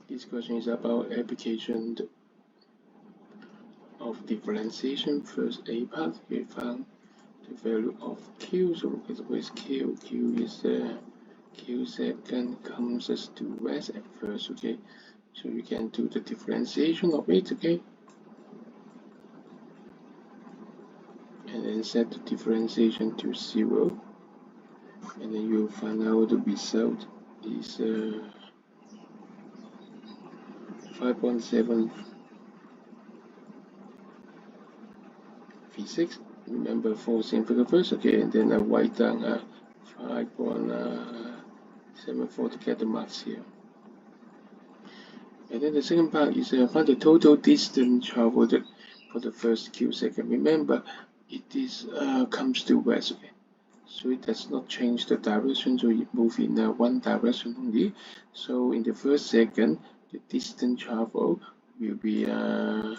This question is about application of differentiation. First A part, we found the value of Q. So look at where's Q. Q is Q second comes as 2s at first, okay? So you can do the differentiation of it, okay? And then set the differentiation to 0. And then you'll find out the result is 5.7 V6. Remember for simple first, okay? And then I write down 5.74 to get the marks here. And then the second part is find the total distance traveled for the first Q second. Remember, it is comes to west, okay? So it does not change the direction, so it moves in one direction only. So in the first second, the distance traveled will be the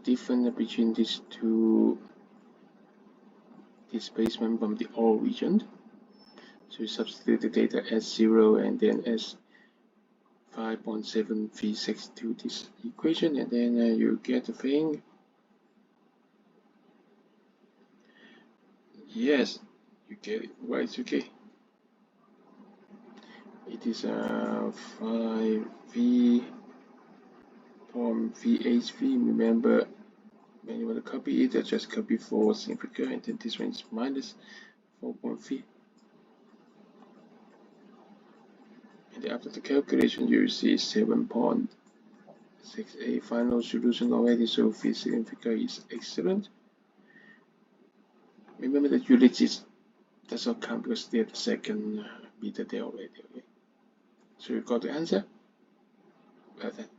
difference between these two displacement from the origin. So you substitute the data as 0 and then as 5.736 to this equation, and then you get the thing. Yes, you get it right, okay. It is 5v from VHV. Remember, when you want to copy it, just copy 4 significant, and then this one is minus 4.3. And after the calculation, you see 7.68. Final solution already, so physics figure is excellent. Remember that units does not count because they are the second meter there already. Okay, so you got the answer. Well done.